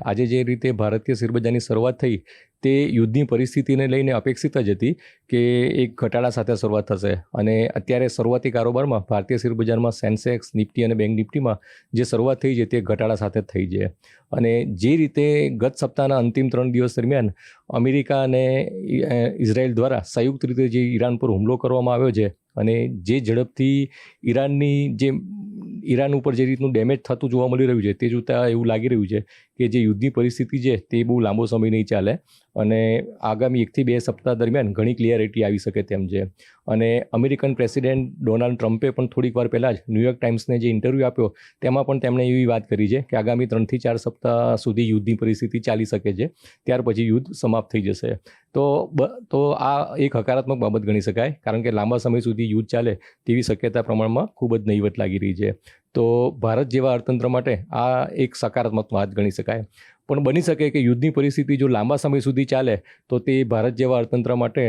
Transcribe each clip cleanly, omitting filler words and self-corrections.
આજે જે રીતે ભારતીય શેરબજારની શરૂઆત થઈ તે યુદ્ધની પરિસ્થિતિને લઈને અપેક્ષિત જ હતી કે એક ઘટાડા સાથે શરૂઆત થશે અને અત્યારે શરૂઆતી કારોબારમાં ભારતીય શેરબજારમાં સેન્સેક્સ, નિફ્ટી અને બેંક નિફ્ટીમાં જે શરૂઆત થઈ છે તે ઘટાડા સાથે થઈ છે. અને જે રીતે ગત સપ્તાહના અંતિમ 3 દિવસ દરમિયાન અમેરિકા અને ઇઝરાયલ દ્વારા સંયુક્ત રીતે જે ઈરાન પર હુમલો કરવામાં આવ્યો છે અને જે ઝડપથી ઈરાન ઉપર જે રીતનું ડેમેજ થતું જોવા મળી રહ્યું છે તે જોતાં એવું લાગી રહ્યું છે કે જે યુદ્ધની પરિસ્થિતિ છે તે બહુ લાંબો સમય નહીં ચાલે અને આગામી 1 થી 2 સપ્તાહ દરમિયાન ઘણી ક્લિયરિટી આવી શકે તેમ છે. અને અમેરિકન પ્રેસિડેન્ટ ડોનાલ્ડ ટ્રમ્પે પણ થોડીક વાર પહેલાં જ ન્યૂયોર્ક ટાઈમ્સને જે ઇન્ટરવ્યૂ આપ્યો તેમાં પણ તેમણે એવી વાત કરી છે કે આગામી 3 થી 4 સપ્તાહ સુધી યુદ્ધની પરિસ્થિતિ ચાલી શકે છે, ત્યાર પછી યુદ્ધ સમાપ્ત થઈ જશે. તો આ એક હકારાત્મક બાબત ગણી શકાય, કારણ કે લાંબા સમય સુધી યુદ્ધ ચાલે તેવી શક્યતા પ્રમાણમાં ખૂબ જ નહીવત લાગી રહી છે. તો ભારત જેવા અર્થતંત્ર માટે આ એક સકારાત્મક વાત ગણી શકાય. પણ બની શકે કે યુદ્ધની પરિસ્થિતિ જો લાંબા સમય સુધી ચાલે તો તે ભારત જેવા અર્થતંત્ર માટે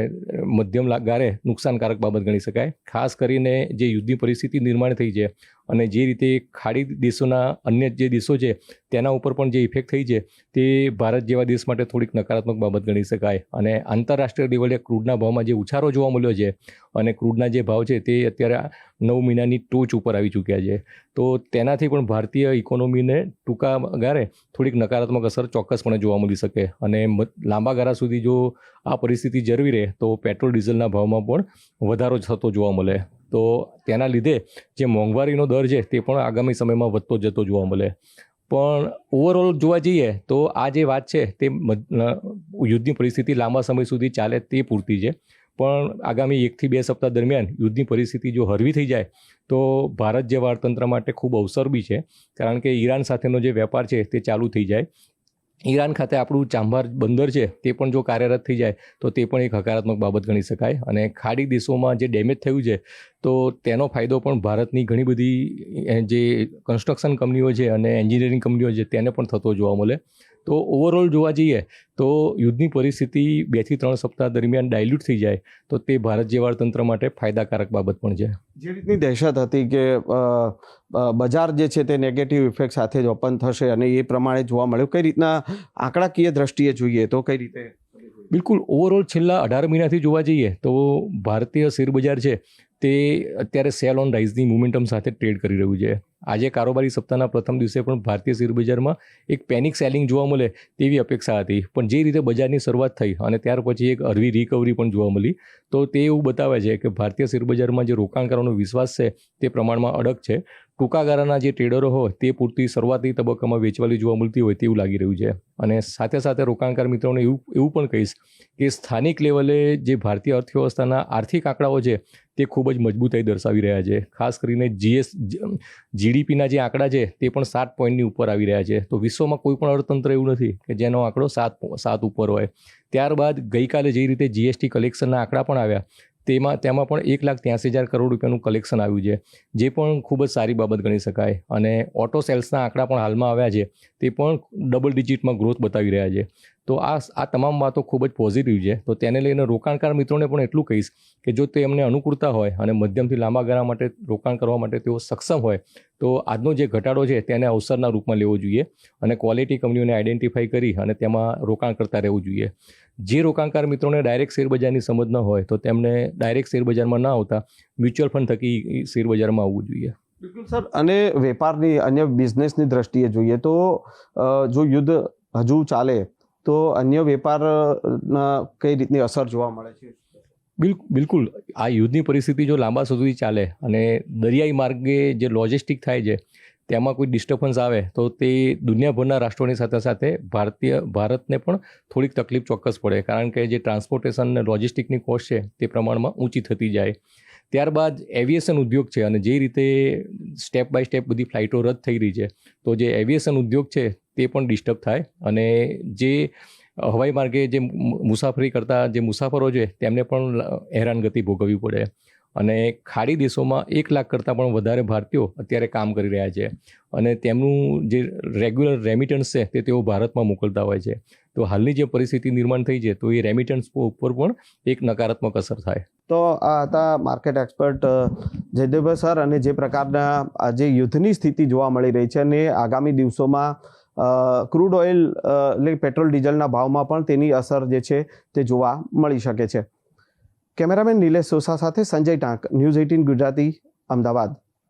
મધ્યમ ગાળે નુકસાનકારક બાબત ગણી શકાય. ખાસ કરીને જે યુદ્ધની પરિસ્થિતિ નિર્માણ થઈ છે અને જે રીતે ખાડી દેશોના અન્ય જે દેશો છે તેના ઉપર પણ જે ઇફેક્ટ થઈ છે તે ભારત જેવા દેશ માટે થોડીક નકારાત્મક બાબત ગણી શકાય. અને આંતરરાષ્ટ્રીય લેવલે ક્રૂડના ભાવમાં જે ઉછાળો જોવા મળ્યો છે અને ક્રૂડના જે ભાવ છે તે અત્યારે 9 મહિનાની ટોચ ઉપર આવી ચૂક્યા છે, તો તેનાથી પણ ભારતીય ઇકોનોમીને ટૂંકા ગાળે થોડીક નકારાત્મક અસર ચોક્કસપણે જોવા મળી શકે. અને લાંબા ગાળા સુધી જો આ પરિસ્થિતિ જળવી રહે તો પેટ્રોલ ડીઝલના ભાવમાં પણ વધારો થતો જોવા મળે, તો તેના લીધે જે મોંઘવારીનો દર છે તે પણ આગામી સમયમાં વધતો જતો જોવા મળે. પણ ઓવરઓલ જોવા જઈએ તો આ જે વાત છે તે યુદ્ધની પરિસ્થિતિ લાંબા સમય સુધી ચાલે તે પૂરતી છે, પણ આગામી 1 થી 2 સપ્તાહ દરમિયાન યુદ્ધની પરિસ્થિતિ જો હળવી થઈ જાય તો ભારત જેવા અર્થતંત્ર માટે ખૂબ અવસર બી છે, કારણ કે ઈરાન સાથેનો જે વેપાર છે તે ચાલુ થઈ જાય. ઈરાન ખાતે આપણું ચાંભાર બંદર છે તે પણ જો કાર્યરત થઈ જાય તો તે પણ એક હકારાત્મક બાબત ગણી શકાય. અને ખાડી દેશોમાં જે ડેમેજ થયું છે તો તેનો ફાયદો પણ ભારતની ઘણી બધી જે કન્સ્ટ્રક્શન કંપનીઓ છે અને એન્જિનિયરિંગ કંપનીઓ છે તેને પણ થતો જોવા મળે. તો ઓવરઓલ જોવા જઈએ તો યુદ્ધની પરિસ્થિતિ 2 થી 3 સપ્તાહ દરમિયાન ડાયલ્યુટ થઈ જાય તો તે ભારત જેવા અર્થતંત્ર માટે ફાયદાકારક બાબત પણ છે. જે રીતની દહેશત હતી કે બજાર જે છે તે નેગેટિવ ઇફેક્ટ સાથે જ ઓપન થશે અને એ પ્રમાણે જોવા મળ્યું, કઈ રીતના આંકડાકીય દ્રષ્ટિએ જોઈએ તો કઈ રીતે? બિલકુલ, ઓવરઓલ છેલ્લા 18 મહિનાથી જોવા જઈએ તો ભારતીય શેરબજાર છે તે અત્યારે સેલ ઓન રાઇઝની મોમેન્ટમ સાથે ટ્રેડ કરી રહ્યું છે. આજે કારોબારી સપ્તાહના પ્રથમ દિવસે પણ ભારતીય શેરબજારમાં એક પેનિક સેલિંગ જોવા મળે તેવી અપેક્ષા હતી, પણ જે રીતે બજારની શરૂઆત થઈ અને ત્યાર પછી એક હળવી રિકવરી પણ જોવા મળી, તો તે એવું બતાવે છે કે ભારતીય શેરબજારમાં જે રોકાણકારોનો વિશ્વાસ છે તે પ્રમાણમાં અડગ છે. ટૂંકા ગાળાના જે ટ્રેડરો હોય તે પૂરતી શરૂઆતી તબક્કામાં વેચવાલી જોવા મળતી હોય તેવું લાગી રહ્યું છે. અને સાથે સાથે રોકાણકાર મિત્રોને એવું પણ કહીશ કે સ્થાનિક લેવલે જે ભારતીય અર્થવ્યવસ્થાના આર્થિક આંકડાઓ છે તે ખૂબ જ મજબૂતાઈ દર્શાવી રહ્યા છે. ખાસ કરીને જીડીપીના જે આંકડા છે તે પણ 7 પોઈન્ટની ઉપર આવી રહ્યા છે. તો વિશ્વમાં કોઈ પણ અર્થતંત્ર એવું નથી કે જેનો આંકડો 7 ઉપર હોય. ત્યારબાદ ગઈકાલે જે રીતે જીએસટી કલેક્શનના આંકડા પણ આવ્યા તેમાં પણ 1,83,000 કરોડ રૂપિયાનું કલેક્શન આવ્યું છે, જે પણ ખૂબ જ સારી બાબત ગણી શકાય. અને ઓટો સેલ્સના આંકડા પણ હાલમાં આવ્યા છે તે પણ ડબલ ડિજિટમાં ગ્રોથ બતાવી રહ્યા છે. તો આ તમામ વાતો ખૂબ જ પોઝિટિવ છે. તો તેને લઈને રોકાણકાર મિત્રોને પણ એટલું કહીશ કે જો તેમને અનુકૂળતા હોય અને મધ્યમથી લાંબા ગાળા માટે રોકાણ કરવા માટે તેઓ સક્ષમ હોય તો આજનો જે ઘટાડો છે તેને અવસરના રૂપમાં લેવો જોઈએ અને ક્વોલિટી કંપનીઓને આઈડેન્ટિફાઈ કરી અને તેમાં રોકાણ કરતા રહેવું જોઈએ. જે રોકાણકાર મિત્રોને ડાયરેક્ટ શેરબજારની સમજ ન હોય તો તેમને ડાયરેક્ટ શેરબજારમાં ના આવતા મ્યુચ્યુઅલ ફંડ થકી શેરબજારમાં આવવું જોઈએ. બિલકુલ સર. અને વેપારની અન્ય બિઝનેસની દ્રષ્ટિએ જોઈએ તો જો યુદ્ધ હજુ ચાલે તો અન્ય વેપારના કઈ રીતની અસર જોવા મળે છે? બિલકુલ, આ યુદ્ધની પરિસ્થિતિ જો લાંબા સુધી ચાલે અને દરિયાઈ માર્ગે જે લોજિસ્ટિક થાય છે તેમાં કોઈ ડિસ્ટર્બન્સ આવે તો તે દુનિયાભરના રાષ્ટ્રોની સાથે સાથે ભારતને પણ થોડીક તકલીફ ચોક્કસ પડે, કારણ કે જે ટ્રાન્સપોર્ટેશન અને લોજિસ્ટિકની કોસ્ટ છે તે પ્રમાણમાં ઊંચી થતી જાય. ત્યારબાદ એવિએશન ઉદ્યોગ છે અને જે રીતે સ્ટેપ બાય સ્ટેપ બધી ફ્લાઇટો રદ થઈ રહી છે તો જે એવિએશન ઉદ્યોગ છે તે પણ ડિસ્ટર્બ થાય અને જે હવાઈ માર્ગે જે મુસાફરી કરતા જે મુસાફરો છે તેમને પણ હેરાનગતિ ભોગવવી પડે. અને ખાડી દેશોમાં 1 લાખ કરતાં પણ વધારે ભારતીયો અત્યારે કામ કરી રહ્યા છે અને તેમનું જે રેગ્યુલર રેમિટન્સ છે તે તેઓ ભારતમાં મોકલતા હોય છે. તો હાલની જે પરિસ્થિતિ નિર્માણ થઈ છે તો એ રેમિટન્સ ઉપર પણ એક નકારાત્મક અસર થાય. તો આ હતા માર્કેટ એક્સપર્ટ જયદેવભાઈ સર. અને જે પ્રકારના આજે યુદ્ધની સ્થિતિ જોવા મળી રહી છે અને આગામી દિવસોમાં ક્રૂડ ઓઇલ એટલે પેટ્રોલ ડીઝલના ભાવમાં પણ તેની અસર જે છે તે જોવા મળી શકે છે. કેમેરામેન નિલેશ સોસા સાથે સંજય ટાંક, ન્યૂઝ 18 ગુજરાતી, અમદાવાદ.